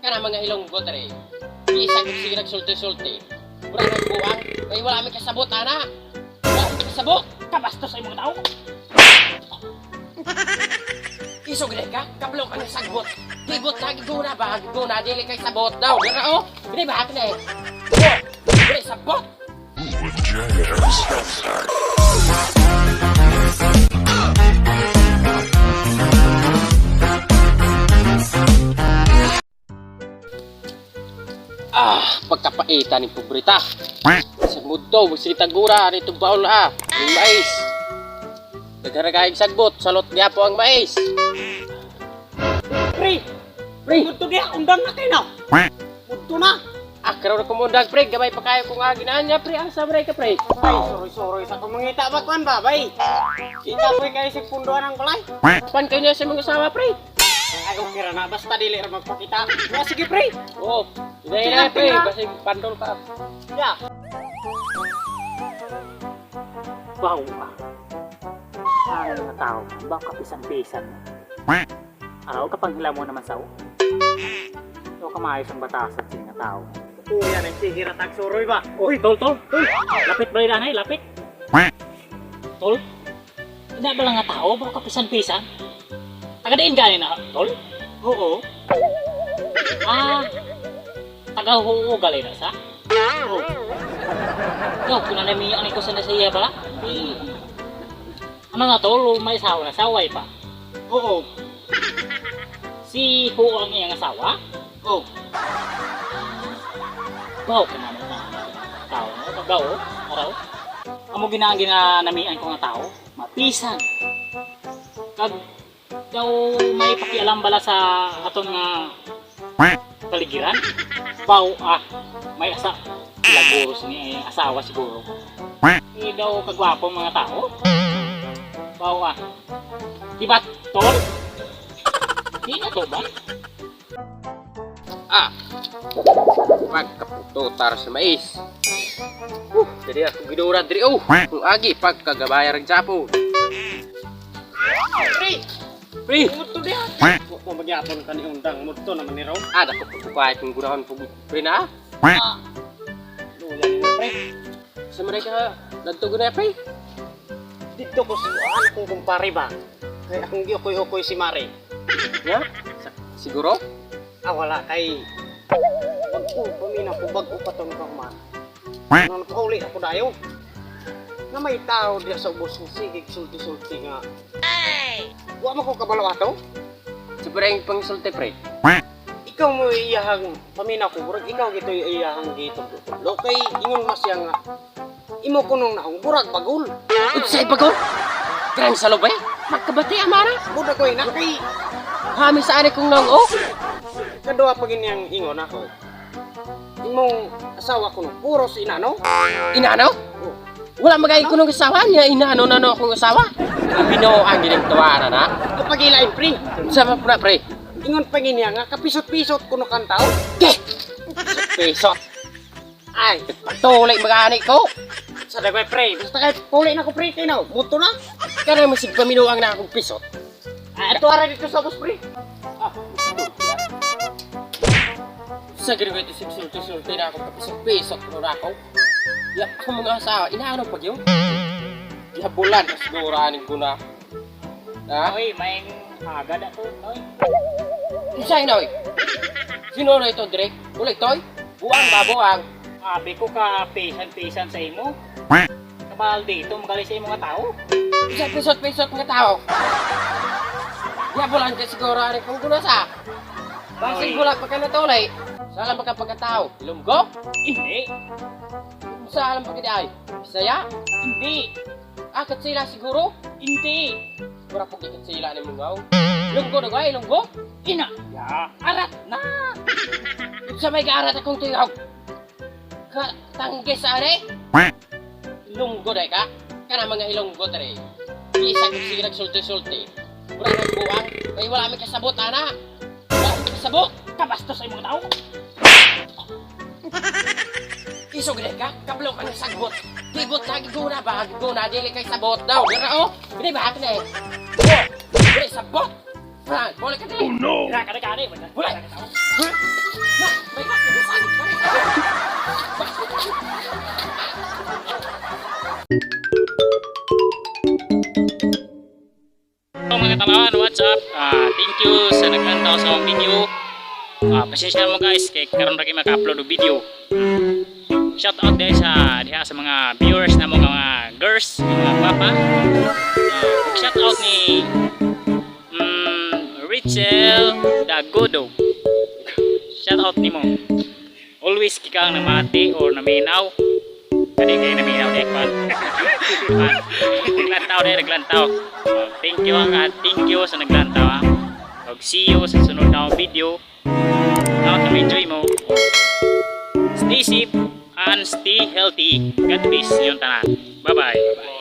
Kana mga Ilonggo dere. Isa ko sige nagsulti-sulti. Mura nagbuang, kay wala mi kasabot ana. Wala mi kasabot. Kabastos sa imong tao. Iso gid ka, kablo ka ng sagbot. Gigot lagi guna ba? Guna dili kay sabot daw. Dira oh. Dili ba hakne? Oh, dili sabot. Pagkapaitan ni pobrita. Sa mudo, magsilitagura, rito baul ha. Yung mais. Nagharagayag sagbot, salot niya po ang mais. Pre, muto dia undang na kayo na. Muto na. Karoon na kumundag, pre. Gamay pa kayo kung ginaan niya, pre. Ang sabray ka, pre. Ay, sorry. Sa kumangita ba kuan ba, bay? Kita pre kayo si punduan ng balay. Pan kayo niya sa mga asawa, pre. Ay, okay ra na. Basta dili ra magpakita. Ya, sige pre. Oo. Hindi na, pre. Kasi pandol pa. Ya. Bau ka. Ano na tao? Bau ka pisan-pisan. Araw kapag hila mo naman sa so kamayos ang batasan sila na tao. Kuya na sige ratag suroy ba? Uy, tol. Lapit ba rin lapit? Tol? Hindi ba lang nga tao? Bau ka pisan-pisan? Taga-diin gani na, tol? Oo. Taga-huo gali na sa? Oo. Yo, kunanami ang iko sa nasiya ba? Ano nga tol, may asawa na, saway pa? Oo. Si Huo ang iyang asawa? Oo. Bawo ka naman na tao, no? Bawo, araw? Amo ginanamian ko nga tao, mapisan. Kag daw may pakialam bala sa aton nga paligiran. Bawo may laguro ni asawa siguro. Daw kagwapo mga tao. Bawo diba tol? Di na to ba? Pagkapututar sa mais. Jadi aku gidura diri kung agi pagkagabayar ang japo. Pre! Muto dia. Kung magyapon ka ni undang, muto naman ni Raw. Dapat pagkukay kung gurahon po, pre na. Lulan mo, pre. Sa mereka, nagtugo na, pre. Dito ko suan kung kumpare ba? Kaya akong giukoy-ukoy si Mare. Ya? Siguro? Wala kay... Wag ko, paminaw ko, bag-o pa itong kaman. Nung napauli ako dayo. Na may tao diya sa ubos ng sigig, sulti-sulti nga. Wa mo ko kabalawa to? Sobrang pangsulti, pre. Ikaw mo iyahang paminaw ko, burag ikaw gito iyahang gito. Lo kay ingon masya nga. Imo ko nung naong burag bagul. Utsay bagol? Gran sa lobay? Magkabati, amara? Buda ko na kay... Hami sa ani kong nang Kadua pag inyang ingon ako. Imong asawa ko nung puro si inano? Inano? Wala magayin ko nung asawa niya, inano na akong asawa. Bino ang gining tawaran na. Kapag ilain, pre. Sama po na, pre. Ingon pa niya nga, kapisot-pisot ko nung kantao. Ke! Pesot. Ay, Pagtuloy mag-ani ko. sa dagway, pre. Basta kahit puli na ko, pre. Kayo na, muto na. Kaya masig paminuang na akong pisot. Ito ara dito sa bus, pre. Sa ganun ito sulti na akong kapisot-pisot ko na ako. Yak ako mga asawa, inaano pag yun? Ihabulan, kasiguranin ko na. Oy, may agad ako, oy. Isay na, oy. Sino na ito, Drake? Ulit, toy? Buang ba, buang? Abi ko ka pisan-pisan sa imo. Kabal dito, magaling sa imo nga tao. Isay pisot-pisot nga tao. Ihabulan, kasiguranin kong guna sa. Basig bulag pa ka na tulay. Saan ba ka pagkatao? Ilonggo? Hindi. Saan ba ka ay? Bisaya? Hindi. Akat sila siguro? Hindi. Pura po kikat sila ni Mungaw. Ilonggo na ba? Ilonggo? Ina. Ya. Arat na! Sa may kaarat akong tingaw. Katangge sa are? Ilonggo na ka? Kana mga ilonggo tari. Isa ko sige nagsulti-sulti. Pura nagbuang. Kaya wala may kasabot, ana. Wala may kasabot. Kabastos sa imo tao. Iso gid ka, kablo ka ng sagbot. Gigot lagi guna ba? Guna dili kay sabot daw. Dira oh. Dili ba hakne? Oh, dili sabot. Boleh ka dili. Oh no. Kani. Boleh. salamat. Thank you sa naglantaw sa akong video. Pasensya mo guys kay karon ra kay maka-upload og video. Shout out din sa diha sa mga viewers na mga girls, mga papa. Shout out ni Rachel Dagodo. Shout out nimo. Always kikang namati or naminaw. Kani kay naminaw di pan. Naglantaw. Thank you sa naglantaw. Og see you sa sunod na video. Now to enjoy mo. Stay safe and stay healthy. God bless yung tanan. Bye bye.